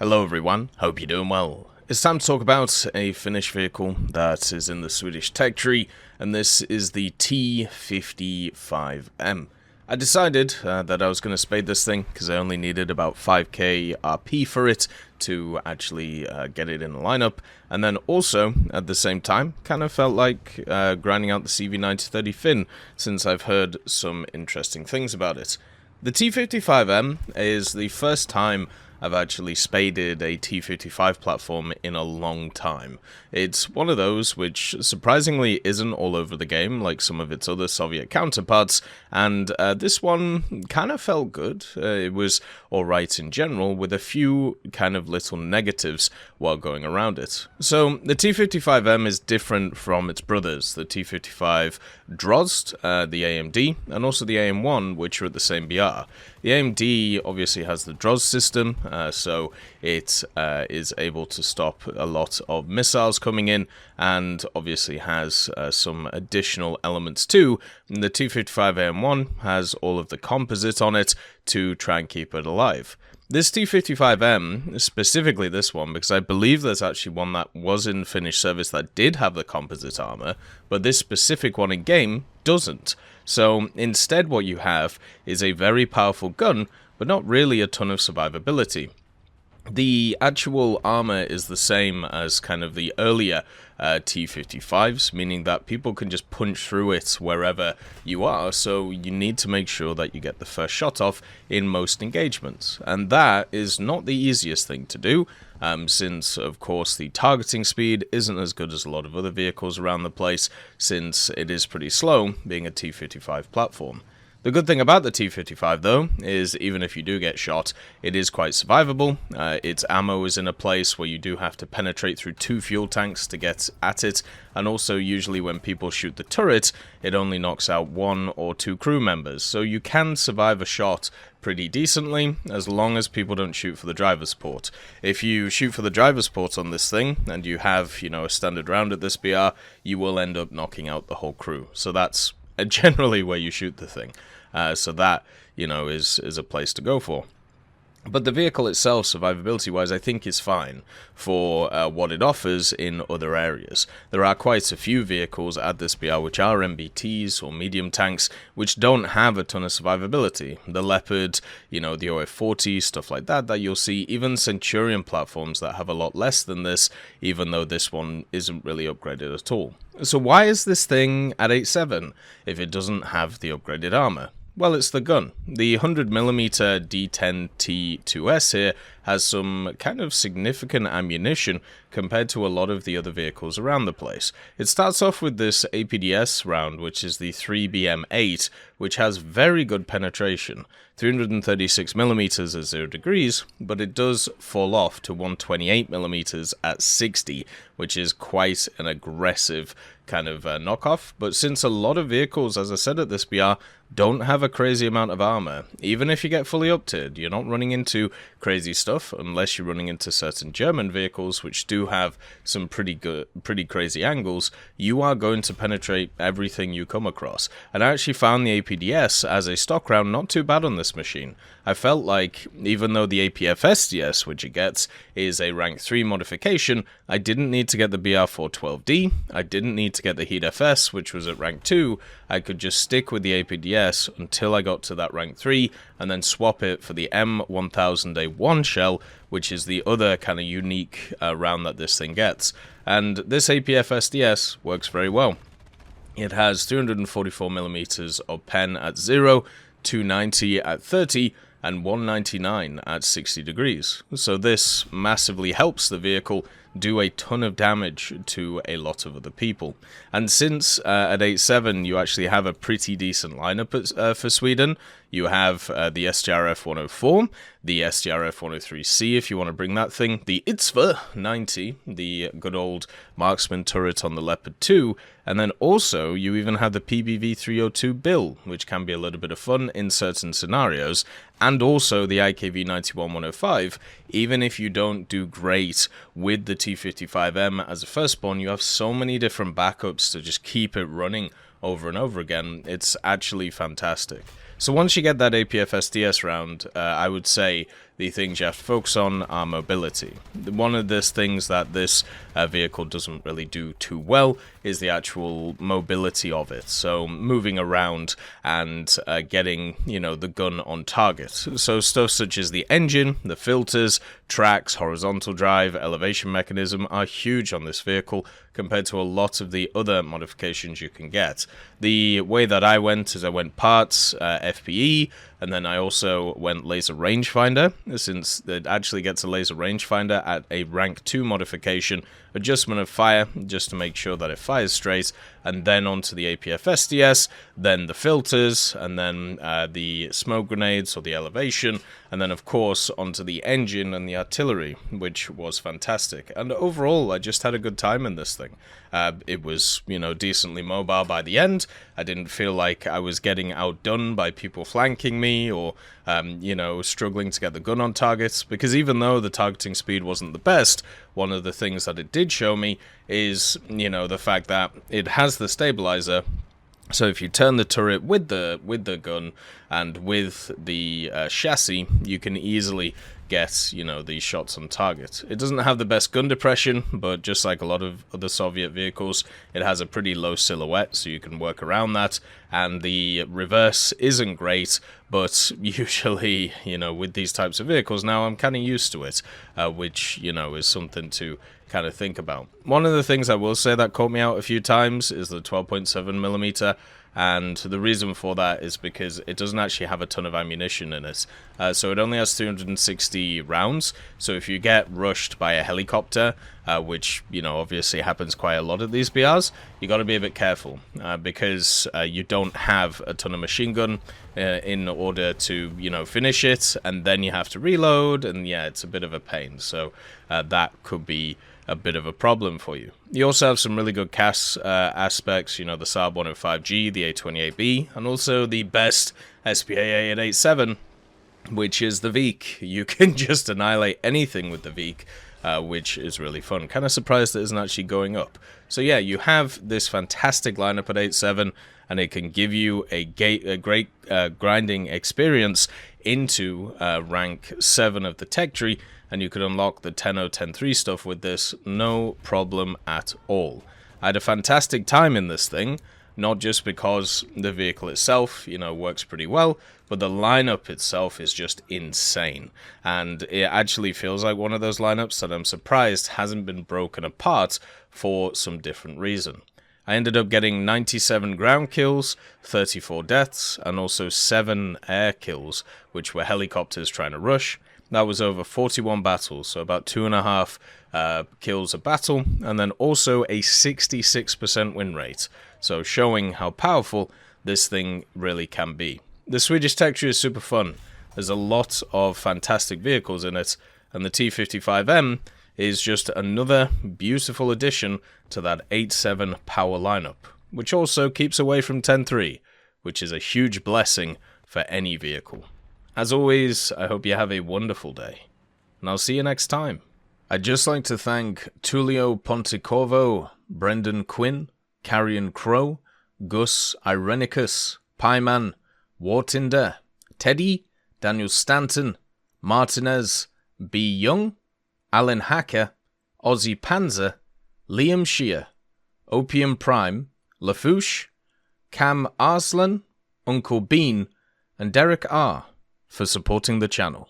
Hello everyone, hope you're doing well. It's time to talk about a Finnish vehicle that is in the Swedish tech tree, and this is the T-55M. I decided that I was going to spade this thing because I only needed about 5k RP for it to actually get it in the lineup, and then also, at the same time, kind of felt like grinding out the CV9030 Finn, since I've heard some interesting things about it. The T-55M is the first time I've actually spaded a T-55 platform in a long time. It's one of those which surprisingly isn't all over the game like some of its other Soviet counterparts, and this one kind of felt good. It was alright in general, with a few kind of little negatives while going around it. So the T-55M is different from its brothers, the T-55 Drozd, the AMD, and also the AM1, which are at the same BR. The AMD obviously has the Drozd system, so it is able to stop a lot of missiles coming in, and obviously has some additional elements too. The T-55M1 has all of the composite on it to try and keep it alive. This T-55M, specifically this one, because I believe there's actually one that was in Finnish service that did have the composite armor, but this specific one in game doesn't. So instead what you have is a very powerful gun, but not really a ton of survivability. The actual armor is the same as kind of the earlier T-55s, meaning that people can just punch through it wherever you are, so you need to make sure that you get the first shot off in most engagements. And that is not the easiest thing to do, since of course the targeting speed isn't as good as a lot of other vehicles around the place, since it is pretty slow, being a T-55 platform. The good thing about the T-55 though, is even if you do get shot, it is quite survivable. Its ammo is in a place where you do have to penetrate through 2 fuel tanks to get at it, and also usually when people shoot the turret, it only knocks out 1 or 2 crew members, so you can survive a shot pretty decently, as long as people don't shoot for the driver's port. If you shoot for the driver's port on this thing, and you have, you know, a standard round at this BR, you will end up knocking out the whole crew. So that's generally where you shoot the thing. So that, you know, is a place to go for. But the vehicle itself, survivability-wise, I think is fine for what it offers in other areas. There are quite a few vehicles at this BR which are MBTs or medium tanks which don't have a ton of survivability. The Leopard, you know, the OF-40, stuff like that you'll see. Even Centurion platforms that have a lot less than this, even though this one isn't really upgraded at all. So why is this thing at 8.7 if it doesn't have the upgraded armor? Well, it's the gun. The 100mm D10T2S here has some kind of significant ammunition compared to a lot of the other vehicles around the place. It starts off with this APDS round, which is the 3BM8, which has very good penetration. 336mm at 0 degrees, but it does fall off to 128mm at 60, which is quite an aggressive kind of knockoff. But since a lot of vehicles, as I said at this BR, don't have a crazy amount of armor, even if you get fully up-tiered, you're not running into crazy stuff unless you're running into certain German vehicles which do have some pretty crazy angles. You are going to penetrate everything you come across. And I actually found the APDS as a stock round not too bad on this machine. I felt like, even though the APFSDS, which it gets, is a rank 3 modification, I didn't need to get the BR412D, I didn't need to get the Heat FS, which was at rank 2, I could just stick with the APDS until I got to that rank 3, and then swap it for the M100 A1 shell, which is the other kind of unique round that this thing gets. And this APFSDS works very well. It has 344mm of pen at 0, 290 at 30, and 199 at 60 degrees. So this massively helps the vehicle do a ton of damage to a lot of other people. And since at 8.7 you actually have a pretty decent lineup for Sweden, you have the SGRF 104, the SGRF 103C if you want to bring that thing, the ITSVA 90, the good old marksman turret on the Leopard 2, and then also you even have the PBV 302 Bill, which can be a little bit of fun in certain scenarios, and also the IKV 91-105. Even if you don't do great with the T-55M as a first spawn, you have so many different backups to just keep it running over and over again. It's actually fantastic. So once you get that APFSDS round, I would say the things you have to focus on are mobility. One of the things that this vehicle doesn't really do too well is the actual mobility of it. So moving around and getting, the gun on target. So stuff such as the engine, the filters, tracks, horizontal drive, elevation mechanism are huge on this vehicle compared to a lot of the other modifications you can get. The way that I went is I went parts, FPE, and then I also went Laser Rangefinder, since it actually gets a Laser Rangefinder at a rank 2 modification, adjustment of fire, just to make sure that it fires straight, and then onto the APFSDS, then the filters, and then the smoke grenades or the elevation, and then of course onto the engine and the artillery, which was fantastic. And overall, I just had a good time in this thing. It was, decently mobile by the end. I didn't feel like I was getting outdone by people flanking me or, struggling to get the gun on targets, because even though the targeting speed wasn't the best, one of the things that it did show me is, the fact that it has the stabilizer. So if you turn the turret with the gun and with the chassis, you can easily get, these shots on target. It doesn't have the best gun depression, but just like a lot of other Soviet vehicles, it has a pretty low silhouette, so you can work around that. And the reverse isn't great, but usually, with these types of vehicles now, I'm kind of used to it, which, is something to kind of think about. One of the things I will say that caught me out a few times is the 12.7mm, and the reason for that is because it doesn't actually have a ton of ammunition in it. So it only has 360 rounds, so if you get rushed by a helicopter, which, obviously happens quite a lot at these BRs, you got to be a bit careful, because you don't have a ton of machine gun in order to, finish it, and then you have to reload, and yeah, it's a bit of a pain, so that could be a bit of a problem for you. You also have some really good CAS aspects, the Saab 105G, the A28B, and also the best SPA 887, which is the Veek. You can just annihilate anything with the Veek, which is really fun. Kind of surprised that it isn't actually going up. So yeah, you have this fantastic lineup at 8.7, and it can give you a great grinding experience into rank 7 of the tech tree, and you could unlock the 10.0, 10.3 stuff with this, no problem at all. I had a fantastic time in this thing, not just because the vehicle itself, works pretty well, but the lineup itself is just insane. And it actually feels like one of those lineups that I'm surprised hasn't been broken apart for some different reason. I ended up getting 97 ground kills, 34 deaths, and also 7 air kills, which were helicopters trying to rush. That was over 41 battles, so about 2.5 kills a battle, and then also a 66% win rate, so showing how powerful this thing really can be. The Swedish tech tree is super fun. There's a lot of fantastic vehicles in it, and the T-55M is just another beautiful addition to that 8.7 power lineup, which also keeps away from 10.3, which is a huge blessing for any vehicle. As always, I hope you have a wonderful day, and I'll see you next time. I'd just like to thank Tullio Pontecorvo, Brendan Quinn, Carrion Crow, Gus Irenicus, Pieman, Wartinder, Teddy, Daniel Stanton, Martinez, B. Young, Alan Hacker, Ozzy Panzer, Liam Shear, Opium Prime, Lafouche, Cam Arslan, Uncle Bean, and Derek R. for supporting the channel.